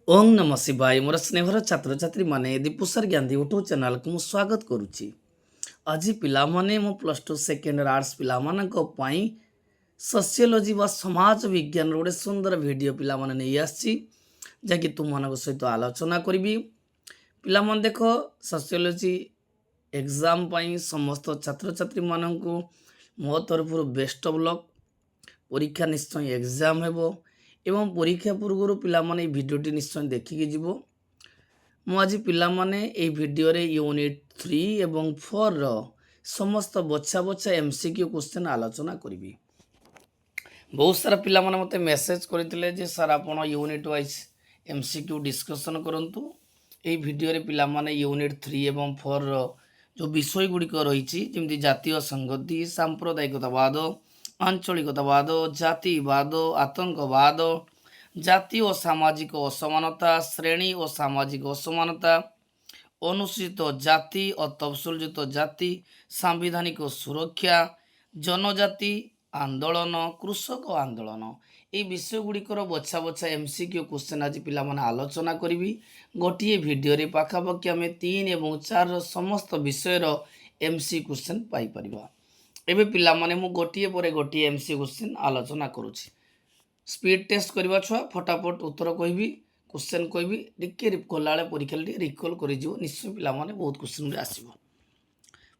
ओं नम शिवाय मोर स्नेहर छात्र छात्री माने दीपुसर ज्ञान यूट्यूब चैनल को स्वागत करुच्ची। आज पिलामाने मो प्लस टू सेकेंड आर्ट्स पिलामानक पई सोशियोलॉजी व समाज विज्ञान गोटे सुंदर वीडियो पिलामाने नहीं आसी जाकि तुम मान सहित आलोचना करी। पिलामान देख सोशियोलॉजी एग्जाम पई समस्त छात्र छात्री मानक मो तरफ बेस्ट ऑफ लक। परीक्षा निश्चय एग्जाम हेबो एवं परीक्षा पूर्व पिलामाने भिडियोटी निश्चय देखिकी जीवो। मु आज पिलामाने ए भिडियो रे यूनिट 3 एवं 4 रो समस्त बछा बछा एमसीक्यू क्वेश्चन आलोचना करी। बहुत सारा पिलामाने मते मेसेज करथिले जे सर आपण यूनिट वाइज एमसीक्यू डिस्कशन करंतु। ए भिडियो रे पिलामाने यूनिट 3 एवं 4 रो जो विषय गुड़िक रही जमी जातीय संगति, सांप्रदायिकतावाद, आंचलिकतावाद, जातिवाद, आतंकवाद, जाति और सामाजिक असमानता, श्रेणी और सामाजिक असमानता, अनुसूचित जाति और तफसिलयुक्त जाति, सांविधानिक सुरक्षा, जनजाति आंदोलन, कृषक आंदोलन, ये विषय गुड़िकर बछा बछा एमसीक्यू क्वेश्चन आज पिला माने आलोचना करी। गोटे भिडियो रे पाखापाखि आम 3 और 4 समस्त विषयर एमसी क्वेश्चन पाइपर। एवं पिलामाने मु गोटे पर गोटे एमसी क्वेश्चन आलोचना करुच्ची। स्पीड टेस्ट करवा छुआ फटाफट उत्तर कहबी क्वेश्चन कहबी टिके गला परीक्षा रिकल कर निश्चय पिलामाने बहुत क्वेश्चन आसो।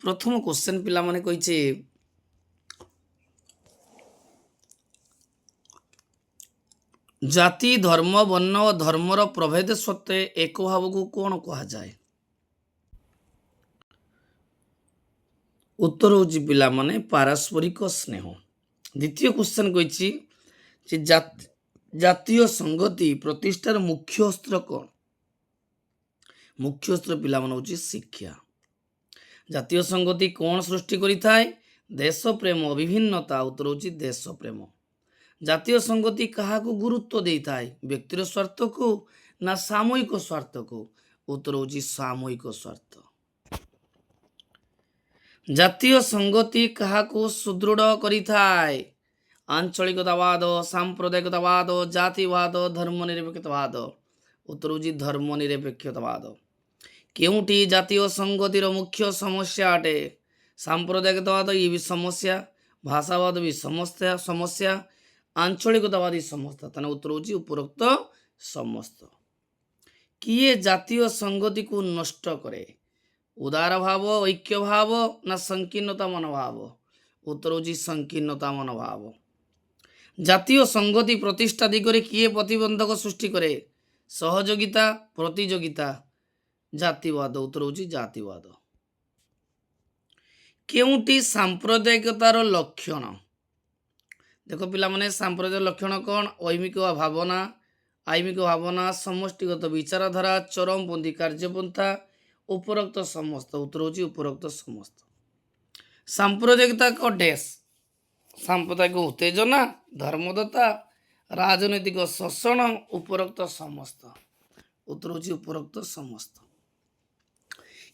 प्रथम क्वेश्चन पिलामाने कहिचे जाति धर्म वर्ण और धर्मर प्रभेद सत्वे एक भाव को कौन कहा जाए? उत्तर हूँ पिलामाने पारस्परिक स्नेह। द्वितीय क्वेश्चन कही जातीय संगति प्रतिष्ठार मुख्य अस्त्र कौन? मुख्य अस्त्र पिलामान हूँ शिक्षा। जातीय संगति कौन सृष्टि करिथाए? देश प्रेम विभिन्नता। उत्तर हूँ देश प्रेम। जातीय संगति क्या गुरुत्व दे थाए? व्यक्तिर स्वार्थ को ना सामूहिक स्वार्थ को? उत्तर हूँ सामूहिक स्वार्थ। जातीय संगति क्या सुदृढ़ करिथाए? आंचलिकतावाद, सांप्रदायिकतावाद, जातिवाद, धर्मनिरपेक्षतावाद। उत्तर हूँ धर्मनिरपेक्षतावाद। केउटी जातीय संगतिर मुख्य समस्या अटे? सांप्रदायिकतावाद ये भी समस्या, भाषावाद भी समस्या, आंचलिकतावादी समस्त। तेना उत्तर हूँ उपरोक्त समस्त। किए जातीय संगति को नष्ट करे? उदार भाव, ऐक्य भाव ना संकीर्णता मनोभाव? उत्तर हूँ संकीर्णता मनोभाव। जातीय संगति प्रतिष्ठा दिगरे किए प्रतिबंधक सृष्टि करे? सहयोगिता, प्रतियोगिता, जातिवाद। उत्तर हूँ जातिवाद। केउटी सांप्रदायिकतार लक्षण? देख पिलामाने सांप्रदायिक लक्षण कौन? ऐमिक भावना, आईमिक भावना, समष्टिगत विचारधारा, चरमपंथी कार्यपंथा, उपरोक्त समस्त। उत्तर हूँ उपरोक्त समस्त। सांप्रदायिकता को डैश? सांप्रदायिक उत्तेजना, धर्मदत्ता, राजनैतिक शोषण, उपरोक्त समस्त। उत्तर हूँ उपरोक्त समस्त।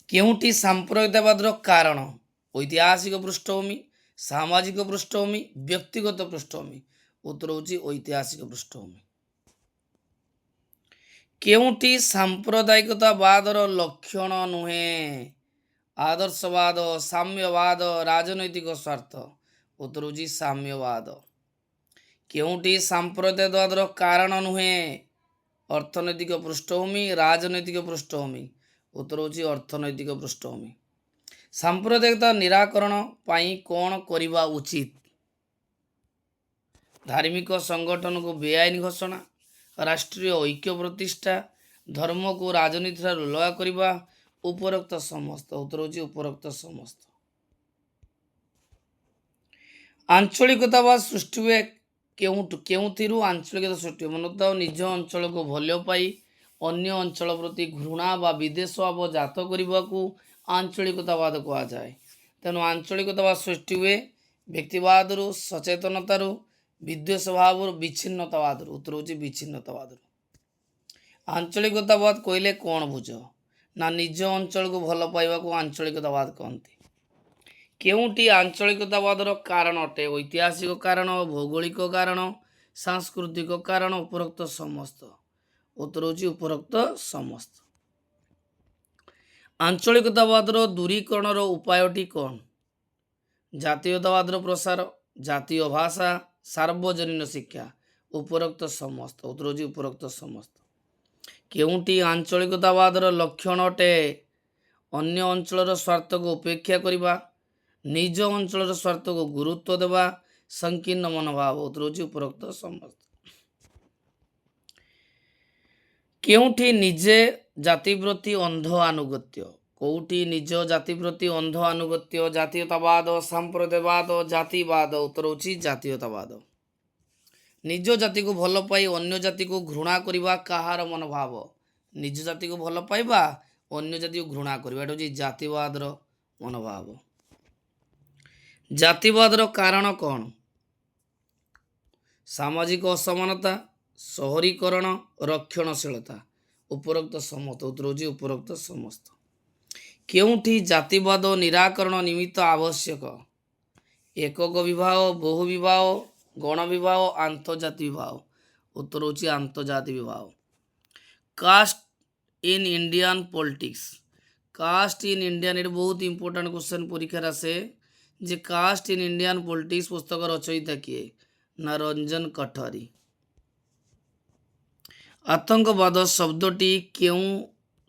केउटी सांप्रदायिकवादर कारण? ऐतिहासिक पृष्ठभूमि, सामाजिक पृष्ठभूमि, व्यक्तिगत पृष्ठभूमि? उत्तर हूँ ऐतिहासिक पृष्ठभूमि। केउटी सांप्रदायिकतावादर लक्षण नुहे? आदर्शवाद, साम्यवाद, राजनैतिक स्वार्थ? उत्तर हूँ साम्यवाद। केउटी सांप्रदायिकवादर कारण नुहे? अर्थनैतिक पृष्ठभूमि, राजनैतिक पृष्ठभूमि? उत्तर हूँ अर्थनैतिक पृष्ठभूमि। सांप्रदायिकता निराकरण पाई कौन करिबा उचित? धार्मिक संगठन को बेआईन घोषणा, राष्ट्रीय ऐक्य प्रतिष्ठा, धर्म को राजनीति अलग करवा, उपरोक्त समस्त। उत्तर हूँ उपरोक्त समस्त। आंचलिकतावाद सृष्टि हुए केउथिरु? आंचलिकता सृष्टि मनता निज अंचल को भल पाई अन्य अंचल प्रति घृणा व विदेश भाव जात करने को आंचलिकतावाद कहा जाए। तेणु आंचलिकतावाद सृष्टि हुए व्यक्तिवाद, सचेतनतार, विद्वेष भाव, विच्छिन्नतावाद। उत्तर हूँ विच्छिन्नतावाद। आंचलिकतावाद कहले कौन बुझ? ना निज अंचल को भल पाइबा को आंचलिकतावाद कहते। केउटी आंचलिकतावादर कारण अटे? ऐतिहासिक कारण, भौगोलिक कारण, सांस्कृतिक कारण, उपरोक्त समस्त। उत्तर होची उपरोक्त समस्त। आंचलिकतावादर दूरीकरणर उपायटी कौन? जातीयतावादर प्रसार, जातीय भाषा, सार्वजनीन शिक्षा, उपरोक्त समस्त। उत्तर होची उपरोक्त समस्त। केउंटी आंचलिकतावादर लक्षण अटे? अन्य अंचलर स्वार्थ को उपेक्षा करिबा, निज अंचलर स्वार्थ को गुरुत्व देवा, संकीर्ण मनोभाव। उत्तर होची उपरोक्त समस्त। केउंठी निजे जाति प्रति अंध आनुगत्य? कोउठी निज जाति प्रति अंध आनुगत्य? जातीयतावाद, सांप्रदायवाद, जातिवाद। उत्तर होची जातीयतावाद। निज जाति को भल पाई अन्य जाति को घृणा करिबा काहार मनोभाव? निज जाति को भल पाइबा अन्य जाति को घृणा करिबा, एटा होची जातिवादर मनोभाव। जातिवादर कारण कौन? सामाजिक असमानता, शहरीकरण, रक्षणशीलता। उपरोक्त समस्त। उत्तर होची उपरोक्त समस्त। केउंठी जातिवाद निराकरण निमित्त आवश्यक? एकक विवाह, बहु विवाह, गण विवाह, आंतर्जाति विवाह। उत्तर होची आंतर्जाति विवाह। Caste in Indian politics. Caste in Indian एट बहुत इंपोर्टेंट क्वेश्चन परीक्षा आसे जे कास्ट इन इंडियन पॉलिटिक्स पुस्तक रचयिता किए? ना रंजन कठरी। आतंकवाद शब्दटी केउ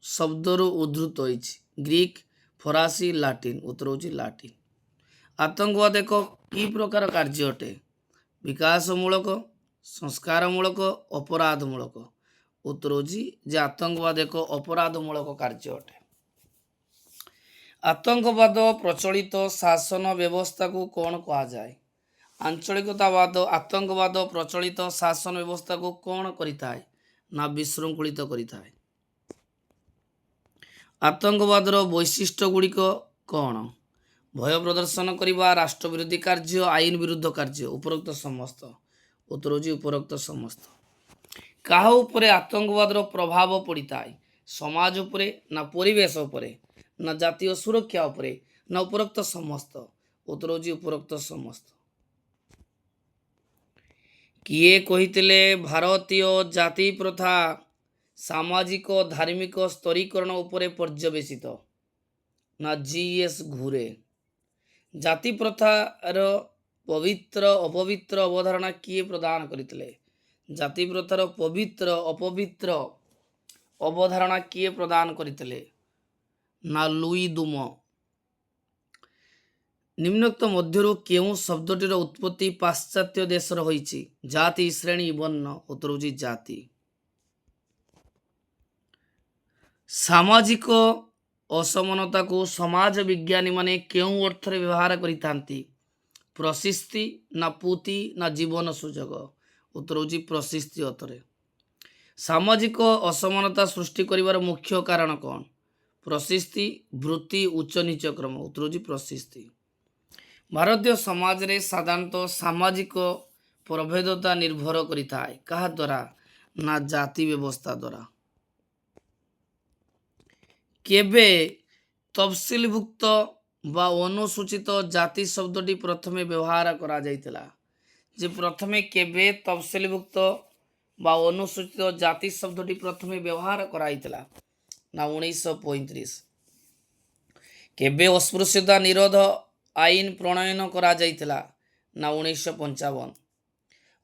शब्दर उद्धृत होइछि? Greek, फरासी, Latin. उत्तर होची लाटिन। आतंकवाद एक की प्रकार कार्य अटे? विकासमूलक, संस्कारमूलक, अपराधमूलक। उत्तर होची जे आतंकवाद एक अपराधमूलक कार्य अटे। आतंकवाद प्रचलित शासन व्यवस्था को कौन कहा जाए? आंचलिकतावाद आतंकवाद प्रचलित शासन व्यवस्था को कौन करिथाए? ना विशृंखलित करिथाए। आतंकवादर वैशिष्ट्य गुड़िक कौन? भय प्रदर्शन करिबा, राष्ट्र विरोधी कार्य, आईन विरुद्ध कार्य। उपरोक्त समस्त। उत्तर होची उपरोक्त समस्त। काहा उपरे आतंकवादर प्रभाव पड़िथाए? समाज उपरे, ना परिवेश उपरे, ना जातीय सुरक्षा उपरे, ना उपरोक्त समस्त। उत्तर होची उपरोक्त समस्त। किए कहिथिले भारतीय जाति प्रथा सामाजिक धार्मिक स्तरीकरण उपरे पर्यवेसित? ना जीएस घुरे। जाति प्रथार पवित्र अपवित्र अवधारणा किए प्रदान करथिले? जाति प्रथार पवित्र अपवित्र अवधारणा किए प्रदान करथिले? ना लुई दुम। निम्नोक्त मध्यरु केउ शब्दटीर उत्पत्ति पाश्चात्य देशर होइछि? जाति, श्रेणी, वर्ण। उत्तर होची जाति। सामाजिक असमानता को समाज विज्ञानी माने केउ अर्थ रे व्यवहार करिथांती? प्रशिस्ति, ना पूति, ना जीवन सुजोग। उत्तर होची प्रशिस्ति अर्थरे। सामाजिक असमानता सृष्टि करिवार मुख्य कारण कौन? प्रशिस्ति, वृत्ति, उच्च नीच क्रम। उत्तर होची प्रशिस्ति। भारतीय समाज रे साधारणतः सामाजिक प्रभेदता निर्भर करिथाए काहा द्वारा? ना जाति व्यवस्था द्वारा। केबे तफसिलभुक्त बा अनुसूचित जाति शब्दटी प्रथमे व्यवहार करा जाइतिला? जे प्रथमे केबे तफसिलभुक्त बा अनुसूचित जाति शब्दटी प्रथमे व्यवहार कराइतिला? ना 1935। केबे अस्पृश्यता निरोध आईन प्रणयन करा जाइतिला? ना 1955।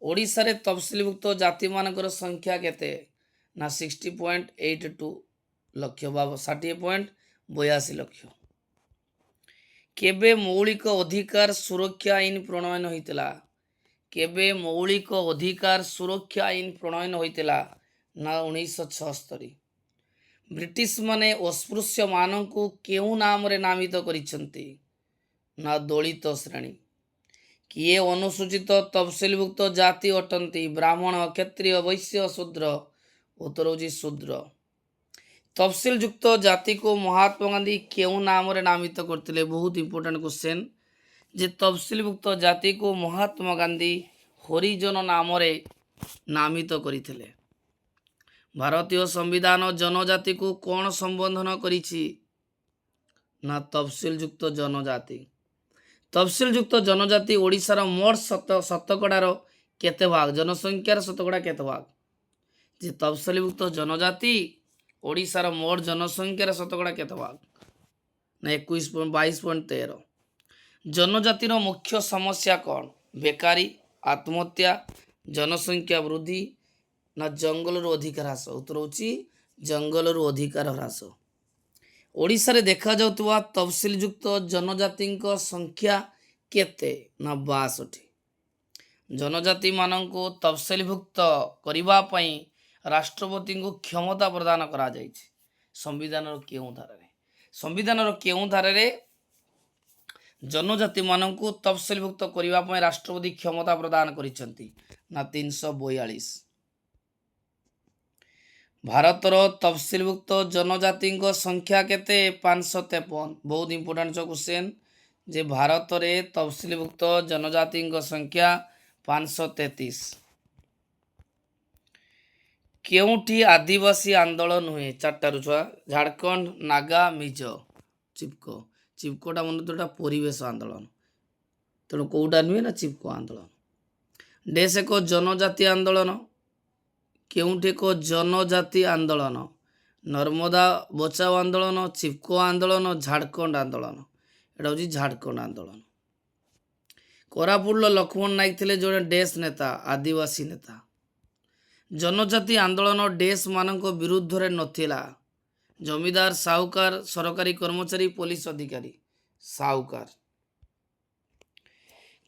ओडिशा रे तफसिलभुक्त जाति मानकर संख्या केते? ना 60.82 लक्ष बा 60.82 लक्ष। केबे मौलिक अधिकार सुरक्षा आईन प्रणयन होइतिला? केबे मौलिक अधिकार सुरक्षा आईन प्रणयन होइतिला? ना 1976। ब्रिटिश माने अस्पृश्य मानकु केउ नाम रे नामित करिसंती? ना दलित श्रेणी। किए अनुसूचित तफसिलभुक्त जाति अटंती? ब्राह्मण, क्षत्रिय, वैश्य, शूद्र। उत्तर होची शूद्र। तफसिलयुक्त जाति को महात्मा गांधी केउ नाम रे नामित करथिले? बहुत इंपोर्टेंट क्वेश्चन। जे तफसिलभुक्त जाति को महात्मा गांधी हरिजन नाम रे नामित करिथिले। भारतीय संविधान जनजाति को कौन संबोधन करिछि? ना तफसिलयुक्त जनजाति। तफसिलयुक्त जनजाति ओडिशार मोट शतकड़ार केते भाग? जनसंख्यार शतकड़ा केते भाग? যে তফସିଲଭୁକ୍ତ ଜନଜାତି ଓଡ଼ିଶାର ମୋଟ ଜନସଂଖ୍ୟାର ଶତକଡ଼ା କେତେ ଭାଗ? ନା 21.22.13। ଜନଜାତିର ମୁଖ୍ୟ ସମସ୍ୟା କ'ଣ? ବେକାରୀ, ଆତ୍ମହତ୍ୟା, ଜନସଂଖ୍ୟା ବୃଦ୍ଧି ନା ଜଙ୍ଗଲରୁ ଅଧିକାର ହ୍ରାସ? ଉତ୍ତର ହେଉଛି ଜଙ୍ଗଲରୁ ଅଧିକାର ହ୍ରାସ। ଓଡ଼ିଶାରେ ଦେଖାଯାଉଥିବା ତଫସିଲଯୁକ୍ତ ଜନଜାତିଙ୍କ ସଂଖ୍ୟା କେତେ? ନା 62। ଜନଜାତିମାନଙ୍କୁ ତଫସିଲଭୁକ୍ତ କରିବା ପାଇଁ ରାଷ୍ଟ୍ରପତିଙ୍କୁ କ୍ଷମତା ପ୍ରଦାନ କରାଯାଇଛି ସମ୍ବିଧାନର କେଉଁ ଧାରାରେ? ସମ୍ବିଧାନର କେଉଁ ଧାରାରେ ଜନଜାତିମାନଙ୍କୁ ତଫସିଲଭୁକ୍ତ କରିବା ପାଇଁ ରାଷ୍ଟ୍ରପତି କ୍ଷମତା ପ୍ରଦାନ କରିଛନ୍ତି? ନା 342। ଭାରତର ତଫସିଲଭୁକ୍ତ ଜନଜାତିଙ୍କ ସଂଖ୍ୟା କେତେ? 553। ବହୁତ ଇମ୍ପୋର୍ଟାଣ୍ଟ କ୍ୱେଶ୍ଚନ ଯେ ଭାରତରେ ତଫସିଲଭୁକ୍ତ ଜନଜାତିଙ୍କ ସଂଖ୍ୟା 533। କେଉଁଠି ଆଦିବାସୀ ଆନ୍ଦୋଳନ ହୁଏ? 4ଟାରୁ 6। ଝାଡ଼ଖଣ୍ଡ, ନାଗା, ମିଜୋ। ଚିପକୋ। ଚିପକୋଟା ମନେ ପରିବେଶ ଆନ୍ଦୋଳନ, ତେଣୁ କେଉଁଟା ନୁହେଁ ନା ଚିପକୋ ଆନ୍ଦୋଳନ। ଡେସ୍ ଏକ ଜନଜାତି ଆନ୍ଦୋଳନ। କେଉଁଠି ଏକ ଜନଜାତି ଆନ୍ଦୋଳନ? ନର୍ମଦା ବଚାଓ ଆନ୍ଦୋଳନ, ଚିପକୋ ଆନ୍ଦୋଳନ, ଝାଡ଼ଖଣ୍ଡ ଆନ୍ଦୋଳନ। ଏଇଟା ହେଉଛି ଝାଡ଼ଖଣ୍ଡ ଆନ୍ଦୋଳନ। କୋରାପୁଟର ଲକ୍ଷ୍ମଣ ନାୟକ ଥିଲେ ଜଣେ ଡେସ୍ ନେତା, ଆଦିବାସୀ ନେତା। ଜନଜାତି ଆନ୍ଦୋଳନ ଡେସ୍ ମାନଙ୍କ ବିରୁଦ୍ଧରେ ନଥିଲା? ଜମିଦାର, ସାହୁକାର, ସରକାରୀ କର୍ମଚାରୀ, ପୋଲିସ ଅଧିକାରୀ। ସାହୁକାର।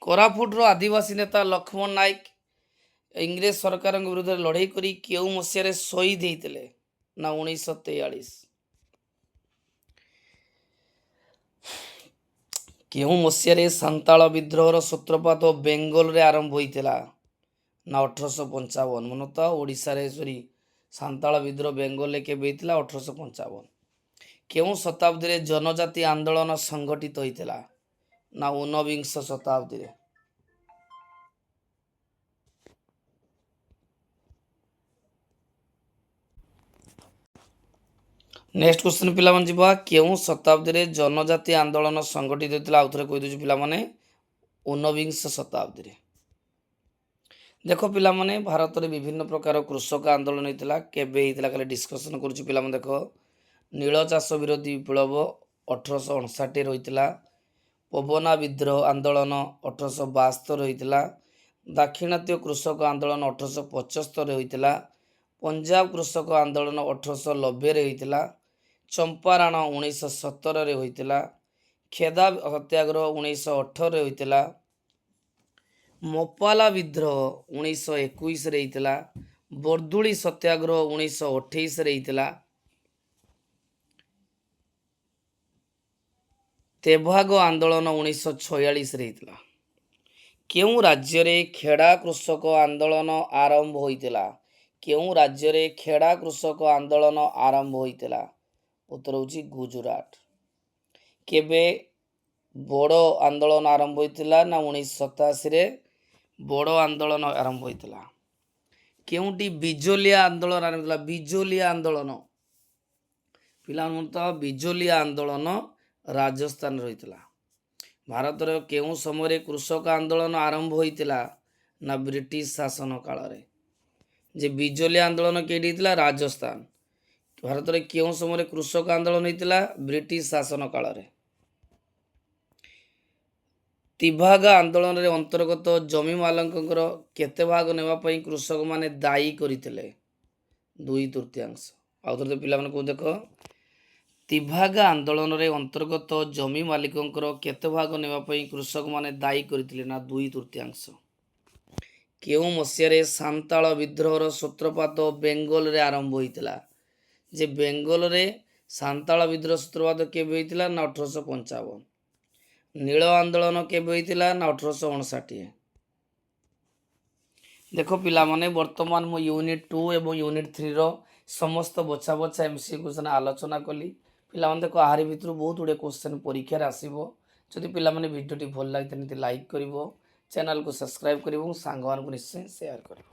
କୋରାପୁଟର ଆଦିବାସୀ ନେତା ଲକ୍ଷ୍ମଣ ନାୟକ ଇଂରେଜ ସରକାରଙ୍କ ବିରୁଦ୍ଧରେ ଲଢ଼େଇ କରି କେଉଁ ମସିହାରେ ଶହୀଦ ହେଇଥିଲେ? ନା 1943। କେଉଁ ମସିହାରେ ସାନ୍ତାଳ ବିଦ୍ରୋହର ସୂତ୍ରପାତ ବେଙ୍ଗଲରେ ଆରମ୍ଭ ହୋଇଥିଲା? ନା 1855। ମନେ ତ ଓଡ଼ିଶାରେ ସାନ୍ତାଳ ବିଦ୍ରୋହ ବେଙ୍ଗଲରେ କେବେ ହେଇଥିଲା? 1855। କେଉଁ ଶତାବ୍ଦୀରେ ଜନଜାତି ଆନ୍ଦୋଳନ ସଂଗଠିତ ହୋଇଥିଲା? ନା 19ବିଂଶ ଶତାବ୍ଦୀରେ। ନେକ୍ସଟ କ୍ୱେଶ୍ଚନ ପିଲାମାନେ ଯିବା, କେଉଁ ଶତାବ୍ଦୀରେ ଜନଜାତି ଆନ୍ଦୋଳନ ସଂଗଠିତ ହୋଇଥିଲା? ଆଉଥରେ କହିଦେଉଛି ପିଲାମାନେ, 19ବିଂଶ ଶତାବ୍ଦୀରେ। ଦେଖ ପିଲାମାନେ, ଭାରତରେ ବିଭିନ୍ନ ପ୍ରକାର କୃଷକ ଆନ୍ଦୋଳନ ହେଇଥିଲା। କେବେ ହେଇଥିଲା ଖାଲି ଡିସ୍କସନ କରୁଛି ପିଲାମାନେ। ଦେଖ, ନୀଳ ଚାଷ ବିରୋଧୀ ବିପ୍ଳବ 1859 ହୋଇଥିଲା। ପବନା ବିଦ୍ରୋହ ଆନ୍ଦୋଳନ 1872 ହୋଇଥିଲା। ଦାକ୍ଷିଣାତ୍ୟ କୃଷକ ଆନ୍ଦୋଳନ 1875 ହୋଇଥିଲା। ପଞ୍ଜାବ କୃଷକ ଆନ୍ଦୋଳନ 1890 ହୋଇଥିଲା। ଚମ୍ପାରଣ 1917 ହୋଇଥିଲା। ଖେଦା ସତ୍ୟାଗ୍ରହ 1918 ହୋଇଥିଲା। ମୋପାଲା ବିଦ୍ରୋହ 1921 ହେଇଥିଲା। ବର୍ଦୁଳି ସତ୍ୟାଗ୍ରହ 1928 ହେଇଥିଲା। ତେଭାଗ ଆନ୍ଦୋଳନ 1946 ହେଇଥିଲା। କେଉଁ ରାଜ୍ୟରେ ଖେଡ଼ା କୃଷକ ଆନ୍ଦୋଳନ ଆରମ୍ଭ ହୋଇଥିଲା? କେଉଁ ରାଜ୍ୟରେ ଖେଡ଼ା କୃଷକ ଆନ୍ଦୋଳନ ଆରମ୍ଭ ହୋଇଥିଲା? ଉତ୍ତର ହେଉଛି ଗୁଜୁରାଟ। କେବେ ବଡ଼ ଆନ୍ଦୋଳନ ଆରମ୍ଭ ହୋଇଥିଲା? ନା 1987ରେ ବଡ଼ ଆନ୍ଦୋଳନ ଆରମ୍ଭ ହୋଇଥିଲା। କେଉଁଠି ବିଜୋଲିଆ ଆନ୍ଦୋଳନ ଆରମ୍ଭ ହୋଇଥିଲା? ବିଜୋଲିଆ ଆନ୍ଦୋଳନ ପିଲାମାନେ ତ ବିଜୋଲିଆ ଆନ୍ଦୋଳନ ରାଜସ୍ଥାନରେ ହୋଇଥିଲା। ଭାରତର କେଉଁ ସମୟରେ କୃଷକ ଆନ୍ଦୋଳନ ଆରମ୍ଭ ହୋଇଥିଲା? ନା ବ୍ରିଟିଶ ଶାସନ କାଳରେ। ଯେ ବିଜୋଲିଆ ଆନ୍ଦୋଳନ କେଉଁଠି ହେଇଥିଲା? ରାଜସ୍ଥାନ। ଭାରତରେ କେଉଁ ସମୟରେ କୃଷକ ଆନ୍ଦୋଳନ ହେଇଥିଲା? ବ୍ରିଟିଶ ଶାସନ କାଳରେ। ତିଭାଗା ଆନ୍ଦୋଳନରେ ଅନ୍ତର୍ଗତ ଜମି ମାଲିକଙ୍କର କେତେ ଭାଗ ନେବା ପାଇଁ କୃଷକମାନେ ଦାୟୀ କରିଥିଲେ? 2/3। ଆଉଥରେ ପିଲାମାନଙ୍କୁ ଦେଖ, ତିଭାଗା ଆନ୍ଦୋଳନରେ ଅନ୍ତର୍ଗତ ଜମି ମାଲିକଙ୍କର କେତେ ଭାଗ ନେବା ପାଇଁ କୃଷକମାନେ ଦାୟୀ କରିଥିଲେ? ନା 2/3। କେଉଁ ମସିହାରେ ସାନ୍ତାଳ ବିଦ୍ରୋହର ସୂତ୍ରପାତ ବେଙ୍ଗଲରେ ଆରମ୍ଭ ହୋଇଥିଲା? ଯେ ବେଙ୍ଗଲରେ ସାନ୍ତାଳ ବିଦ୍ରୋହ ସୂତ୍ରପାତ କେବେ ହୋଇଥିଲା? ନା 1855। ନୀଳ ଆନ୍ଦୋଳନ କେବେ ହୋଇଥିଲା? ନା 1859। ଦେଖ ପିଲାମାନେ, ବର୍ତ୍ତମାନ ମୁଁ ୟୁନିଟ୍ 2 ଏବଂ ୟୁନିଟ୍ 3ର ସମସ୍ତ ବଛା ବଛା MCQ କ୍ୱେଶ୍ଚନ ଆଲୋଚନା କଲି। ପିଲାମାନେ ଦେଖ, ଆହାରି ଭିତରୁ ବହୁତ ଗୁଡ଼ିଏ କ୍ୱେଶ୍ଚନ ପରୀକ୍ଷାରେ ଆସିବ। ଯଦି ପିଲାମାନେ ଭିଡ଼ିଓଟି ଭଲ ଲାଗିଥାଏ ଲାଇକ୍ କରିବ, ଚ୍ୟାନେଲକୁ ସବସ୍କ୍ରାଇବ୍ କରିବ ଏବଂ ସାଙ୍ଗମାନଙ୍କୁ ନିଶ୍ଚୟ ସେୟାର କରିବ।